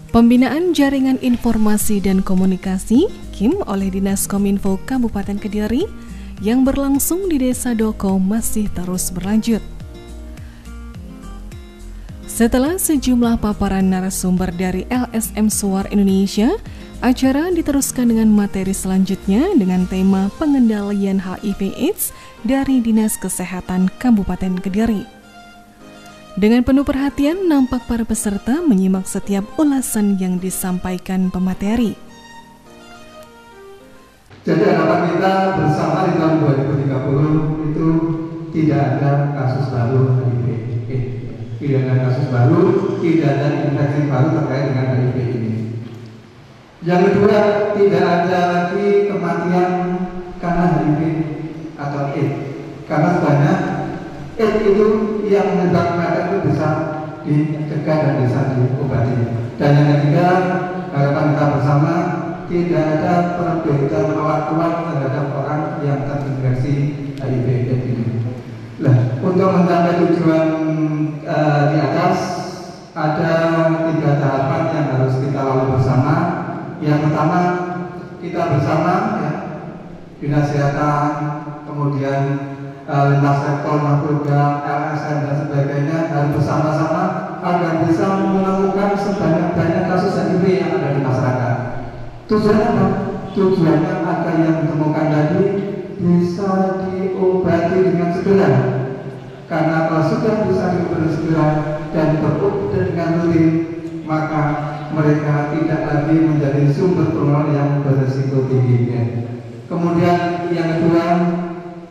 Pembinaan Jaringan Informasi dan Komunikasi (KIM) oleh Dinas Kominfo Kabupaten Kediri yang berlangsung di Desa Doko masih terus berlanjut. Setelah sejumlah paparan narasumber dari LSM Suar Indonesia, acara diteruskan dengan materi selanjutnya dengan tema pengendalian HIV/AIDS dari Dinas Kesehatan Kabupaten Kediri. Dengan penuh perhatian, nampak para peserta menyimak setiap ulasan yang disampaikan pemateri. Jadi harapan kita bersama di tahun 2030 itu tidak ada kasus baru HIV. Tidak ada kasus baru, tidak ada infeksi baru terkait dengan HIV ini. Yang kedua, tidak ada lagi kematian karena HIV atau AIDS. Karena sebanyak AIDS itu yang menyebabkan mereka itu bisa dicegah dan bisa diobati. Dan yang ketiga, harapan kita bersama tidak ada perbedaan awal-awal terhadap orang yang terinfeksi HIV/AIDS ini. Nah, untuk mencapai tujuan di atas ada 3 tahapan yang harus kita lalui bersama. Yang pertama, kita bersama ya, Dinas Kesehatan, kemudian lintas sektor, program, LSM dan sebagainya harus bersama-sama agar bisa menemukan sebanyak-banyak kasus HIV yang ada di masyarakat. Tujuannya apa? Tujuannya agar yang ditemukan tadi bisa diobati dengan segera. Karena kalau sudah bisa diobati segera dan berobati dengan rutin, maka mereka tidak lagi menjadi sumber penularan yang berisiko tinggi. Kemudian yang kedua,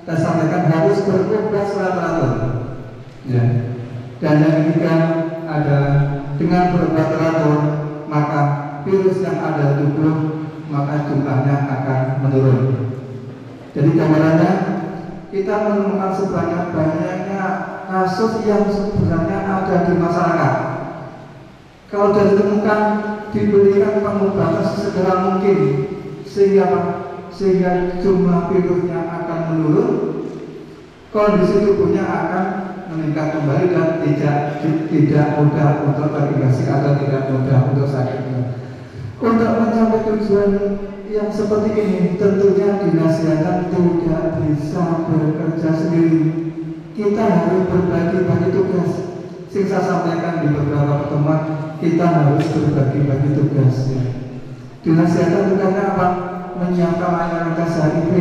saya sampaikan harus berobat secara teratur. Ya. Dan yang ketiga ada dengan berobat teratur, maka virus yang ada di tubuh maka jumlahnya akan menurun. Jadi gambarannya kita menemukan sebanyak-banyaknya kasus yang sebenarnya ada di masyarakat. Kalau sudah ditemukan, diberikan pengobatan sesegera mungkin sehingga jumlah virusnya akan menurun, kondisi tubuhnya akan meningkat kembali dan tidak mudah untuk terinfeksi atau tidak mudah untuk sakit. Untuk mencapai tujuan yang seperti ini, tentunya Dinas Kesehatan tidak bisa bekerja sendiri. Kita harus berbagi-bagi tugas. Saya sampaikan di beberapa pertemuan, kita harus berbagi-bagi tugas. Dinas Kesehatan tugasnya apa? Menyiapkan layanan tes HIV,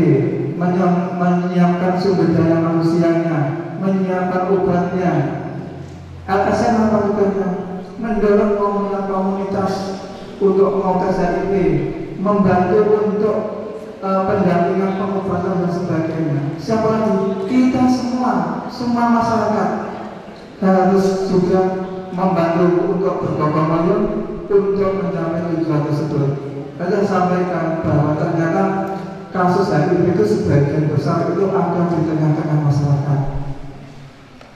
menyiapkan sumber daya manusianya, menyiapkan obatnya. LSM apa tugasnya? Mendorong komunitas untuk mengotes HIV, membantu untuk pendampingan pengobatan dan sebagainya. Siapa lagi? Kita semua masyarakat harus juga membantu untuk bergotong royong untuk mencapai tujuan tersebut. Saya sampaikan bahwa ternyata kasus HIV itu sebagian besar itu ada di tengah-tengah masyarakat.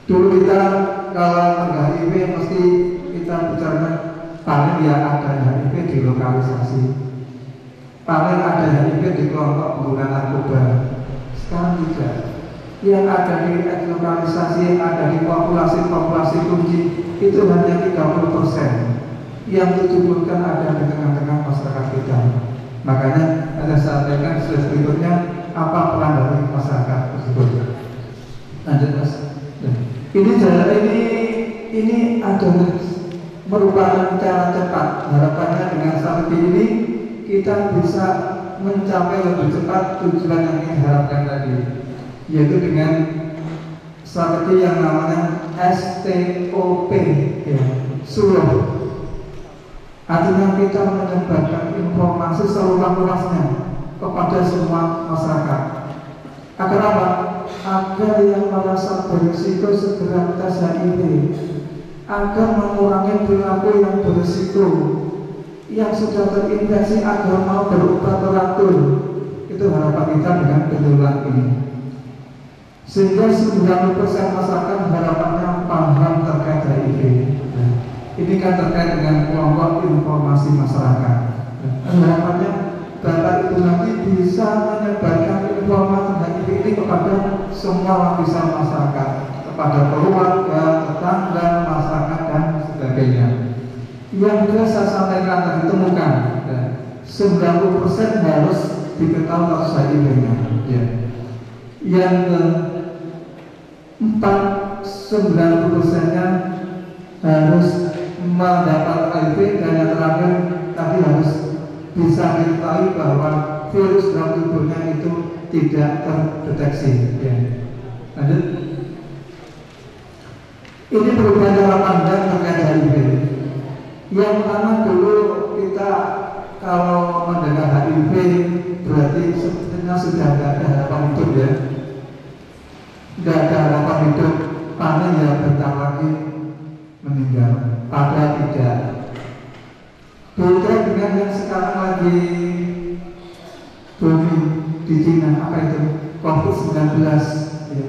Dulu kita kalau HIV mesti kita bicara paling ya ada HIV di lokalisasi, paling ada HIV di kelompok pengguna narkoba. Sekarang tidak. Yang ada di lokalisasi, yang ada di populasi kunci itu hanya 30%. Yang 70% ada di tengah-tengah masyarakat kita. Makanya ada sampaikan slide berikutnya apa peran dari masyarakat tersebut. Lanjut mas. Ini adalah merupakan cara cepat. Harapannya dengan strategi ini kita bisa mencapai lebih cepat tujuan yang diharapkan tadi, yaitu dengan strategi yang namanya STOP, ya, SULOP. Artinya kita menyebarkan informasi seluas-luasnya kepada semua masyarakat. Agar apa? Agar yang merasa berisiko segera tes HIV, agar mengurangi perilaku yang berisiko, yang sudah terinfeksi agar mau berobat teratur. Itu harapan kita dengan penjualan ini. Sehingga 90% masyarakat harapannya paham terkait HIV. Ini kan terkait dengan kelompok informasi masyarakat. Harapannya Bapak Ibu nanti bisa menyebarkan informasi HIV ini kepada semua lapisan masyarakat, kepada keluarga, tetangga, masyarakat dan sebagainya. Yang sudah saya sampaikan tadi temukan, ya, 90% harus diketahui kasus HIV-nya. Ya. Yang keempat, 90%-nya harus mendapat HIV, dan yang terakhir tadi harus bisa diketahui bahwa virus dalam tubuhnya itu tidak terdeteksi. Ya. Lanjut. Ini perubahan cara pandang terkait HIV. Yang pertama dulu kita kalau mendengar HIV berarti sebetulnya sudah tidak ada harapan hidup, ya. Tidak ada harapan hidup, paling ya bentar lagi meninggal. Padahal tidak. Beda dengan yang sekarang lagi booming di Cina, apa itu? COVID-19, ya.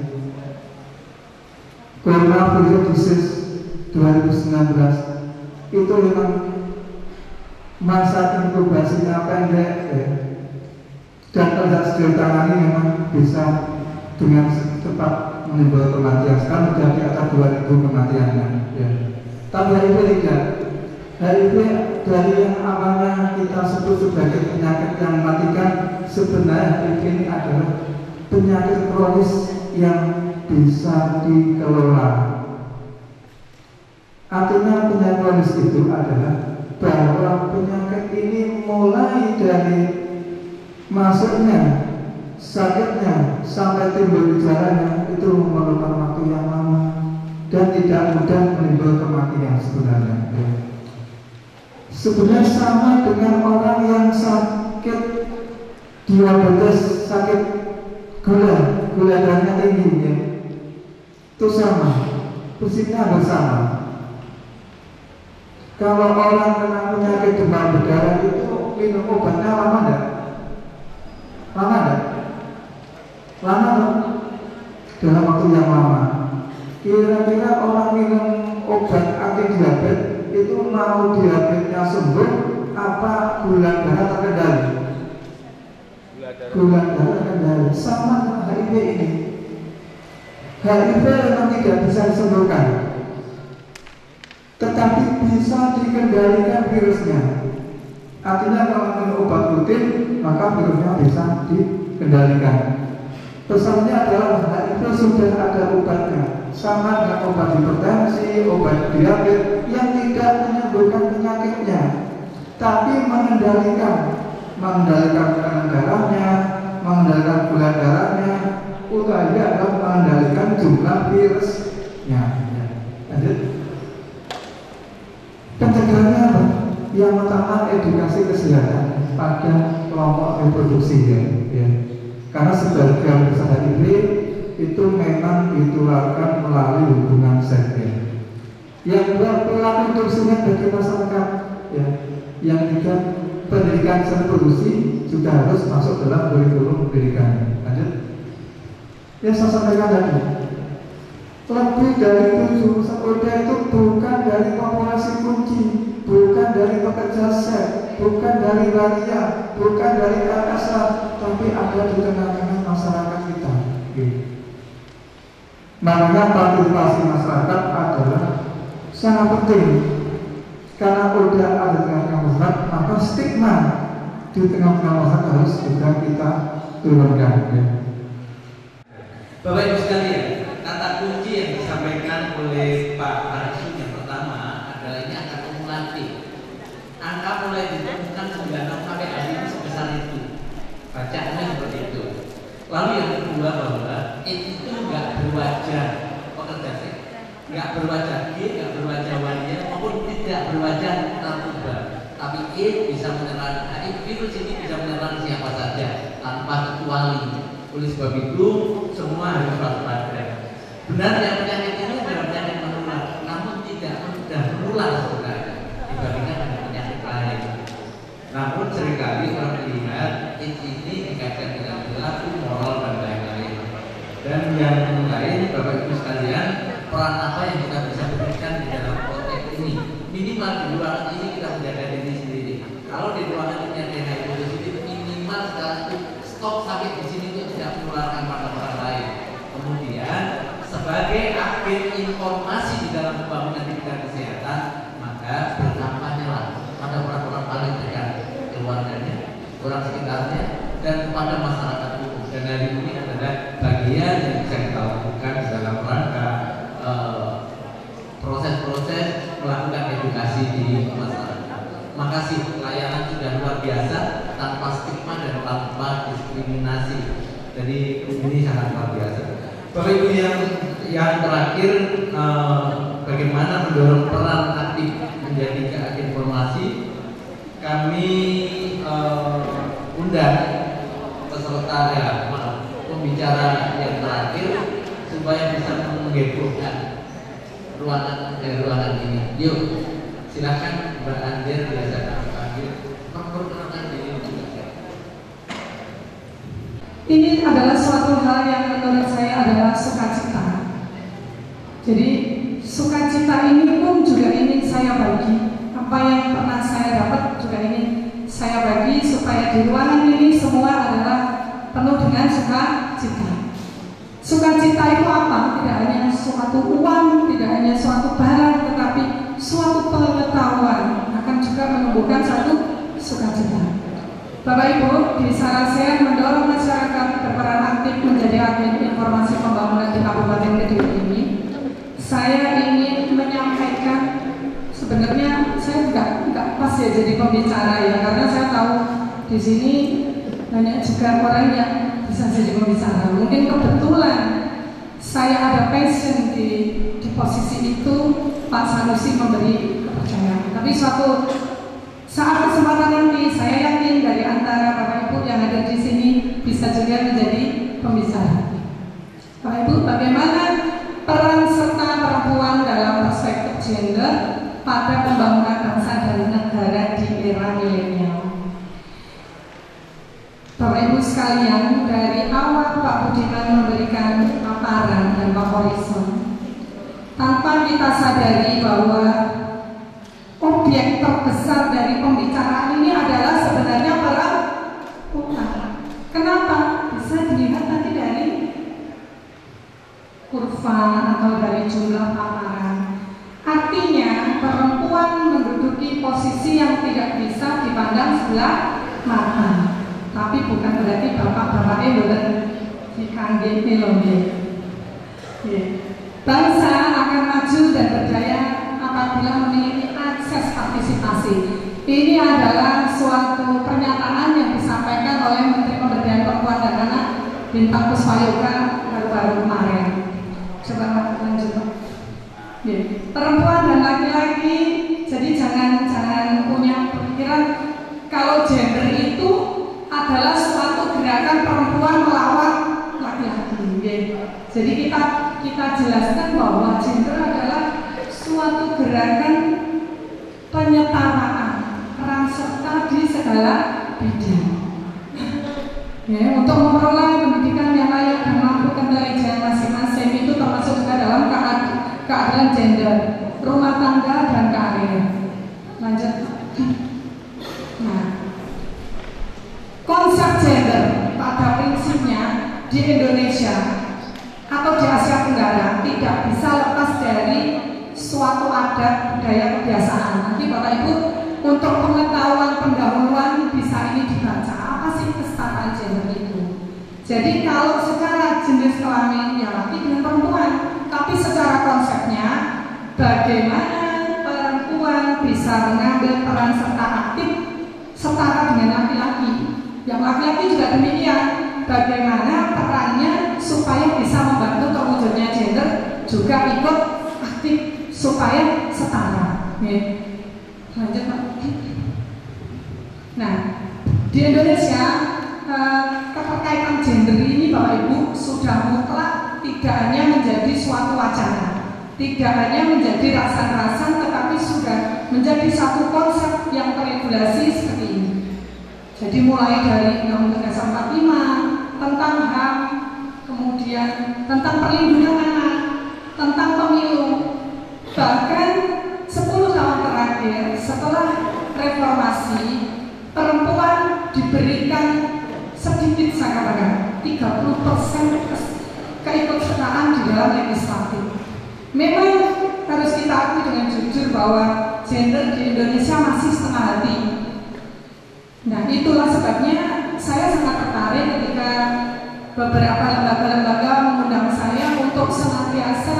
Coronavirus disease 2019 itu memang masa inkubasinya pendek, ya. Dan kalau ditangani memang bisa dengan cepat menimbulkan kematian. Sekarang sudah di atas 2000 kematiannya, ya. Tapi HIV tidak. HIV dari yang awalnya kita sebut sebagai penyakit yang mematikan, sebenarnya HIV ini adalah penyakit kronis yang bisa dikelola. Artinya penyakit kronis itu adalah bahwa penyakit ini mulai dari masuknya, sakitnya, sampai timbul gejalanya itu memerlukan waktu yang lama dan tidak mudah menimbulkan kematian sebenarnya. Sebenarnya sama dengan orang yang sakit diabetes, sakit gula darahnya tinggi, ya. Itu sama, prinsipnya bersama. Kalau orang kena penyakit demam berdarah itu minum obatnya lama enggak? Lama enggak? Lama dong? Dalam waktu yang lama. Kira-kira orang minum obat anti diabetes itu mau diabetesnya sembuh apa gula darah terkendali? Gula darah terkendali. Sama dengan HIV ini. HIV memang tidak bisa disembuhkan, tetapi bisa dikendalikan virusnya. Artinya kalau minum obat rutin, maka virusnya bisa dikendalikan. Pesannya adalah HIV sudah ada obatnya, sama dengan obat hipertensi, obat diabetes yang tidak menyembuhkan penyakitnya, tapi mengendalikan tekanan darahnya, mengendalikan gula darahnya, utama adalah mengendalikan jumlah virusnya. Lanjut. Pencegahannya apa? Yang pertama edukasi kesehatan pada kelompok reproduksi, ya. Karena sebagian besar HIV itu memang ditularkan melalui hubungan seks, ya. Yang kedua perilaku hidup sehat bagi masyarakat, ya. Yang ketiga pendidikan reproduksi sudah harus masuk dalam kurikulum pendidikan. Lanjut. Yang saya sampaikan tadi, lebih dari 7 sekolah itu bukan dari populasi kunci, bukan dari pekerja seks, bukan dari waria, bukan dari KKS, tapi ada di tengah-tengah masyarakat kita. Makanya partisipasi masyarakat adalah sangat penting. Karena udah ada di tengah-tengah masyarakat, maka stigma di tengah-tengah masyarakat harus juga kita turunkan, ya. Bapak Ibu sekalian, kata kunci yang disampaikan oleh Pak Arsul yang pertama adalah ini angka kumulatif. Angka mulai ditemukan 96 sampai hari ini sebesar itu. Bacaannya seperti itu. Lalu yang kedua bahwa itu nggak berwajah pekerja seks, nggak berwajah gay, nggak berwajah wanita maupun tidak berwajah narkoba. Tapi bisa menyerang virus ini bisa menyerang siapa saja tanpa kecuali. Oleh sebab itu semua harus waspada. Benar yang penyakit ini adalah penyakit menular, namun tidak mudah menular sebenarnya dibandingkan dengan penyakit lain. Namun seringkali orang melihat ini dikaitkan dengan perilaku, moral dan lain-lain. Dan yang lain, Bapak Ibu sekalian, peran apa yang kita bisa berikan di dalam konteks ini? Minimal di ruangan ini kita menjaga diri sendiri. Kalau di ruangan ini ada HIV positif, minimal sekarang itu stop sampai di sini untuk tidak menularkan pada orang lain. Kemudian sebagai agen informasi di dalam pembangunan di bidang kesehatan, maka berkampanye dan kepada masyarakat umum. Dan hari ini adalah bagian yang bisa kita lakukan dalam rangka proses-proses melakukan edukasi di masyarakat. Makasih, pelayanan sudah luar biasa, tanpa stigma dan tanpa diskriminasi. Jadi ini sangat luar biasa. Bapak Ibu yang terakhir, bagaimana mendorong peran aktif menjadi agen informasi, kami undang peserta pembicara yang terakhir supaya bisa menghebohkan ruangan ini. Yuk, silakan Mbak Andir, biasa kami panggil, memperkenalkan diri juga. Ini adalah suatu hal yang menurut saya adalah sukacita. Jadi sukacita ini pun juga ingin saya bagi. Apa yang pernah saya dapat juga ingin saya bagi supaya di ruangan ini semua adalah penuh dengan sukacita. Sukacita itu apa? Tidak hanya suatu uang, tidak hanya suatu barang, tetapi suatu pengetahuan akan juga menumbuhkan satu sukacita. Bapak Ibu, di Sarasea mendorong masyarakat berperan aktif menjadi agen informasi pembangunan di Kabupaten Kediri ini. Saya ingin menyampaikan, sebenarnya saya nggak pas ya jadi pembicara ya, karena saya tahu di sini banyak juga orang yang bisa jadi pembicara. Mungkin kebetulan saya ada passion di posisi itu, Pak Sanusi memberi kepercayaan. Tapi suatu saat kesempatan nanti, saya yakin dari antara Bapak Ibu yang ada di sini bisa juga menjadi pembicara. Bapak Ibu, bagaimana peran serta perempuan dalam perspektif gender pada pembangunan bangsa dan negara di era milenial? Bapak Ibu sekalian, dari awal Pak Budiman memberikan paparan dan Pak Horizon, tanpa kita sadari bahwa objek terbesar dari pembicaraan ini adalah sebenarnya perempuan. Kenapa? Bisa dilihat nanti dari kurva atau dari jumlah paparan. Artinya perempuan menduduki posisi yang tidak bisa dipandang sebelah mata. Tapi bukan berarti bapak-bapak dan dikangge melonde. Bangsa akan maju dan berdaya apabila memiliki akses partisipasi. Ini adalah suatu pernyataan yang disampaikan oleh Menteri Pemberdayaan Perempuan dan Anak Bintang Puspayoga baru-baru kemarin. Coba lanjut. Perempuan dan laki-laki, jadi jangan punya pikiran kalau gender itu adalah suatu gerakan perempuan melawan laki-laki. Jadi kita jelaskan bahwa gender adalah suatu gerakan penyetaraan peran serta di segala bidang. Untuk memperoleh pendidikan yang layak dan mampu kendali masing-masing itu termasuk juga dalam keadilan gender, rumah tangga dan karir. Lanjut. Nah, konsep gender pada prinsipnya di Indonesia atau di Asia Tenggara tidak bisa lepas dari suatu adat budaya kebiasaan. Nanti Bapak Ibu untuk pengetahuan pendahuluan bisa ini dibaca apa sih kesetaraan gender itu. Jadi kalau secara jenis kelamin ya laki dengan perempuan, tapi secara konsepnya bagaimana perempuan bisa mengambil peran serta aktif setara dengan laki-laki. Yang laki-laki juga demikian. Bagaimana perannya supaya bisa membantu terwujudnya gender juga ikut aktif supaya setara. Lanjut Pak. Nah, di Indonesia keterkaitan gender ini Bapak Ibu sudah mutlak, tidak hanya menjadi suatu wacana, tidak hanya menjadi rasan-rasan, tetapi sudah menjadi satu konsep yang teregulasi seperti ini. Jadi mulai dari Undang-Undang Dasar 45 tentang HAM, kemudian tentang perlindungan anak, tentang pemilu, bahkan 10 tahun terakhir setelah reformasi, perempuan diberikan sedikit, saya katakan 30% keikutsertaan di dalam legislatif. Memang harus kita akui dengan jujur bahwa gender di Indonesia masih setengah hati. Nah, itulah sebabnya saya sangat tertarik ketika beberapa lembaga-lembaga mengundang saya untuk senantiasa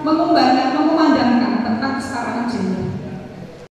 mengumandangkan tentang kesetaraan gender.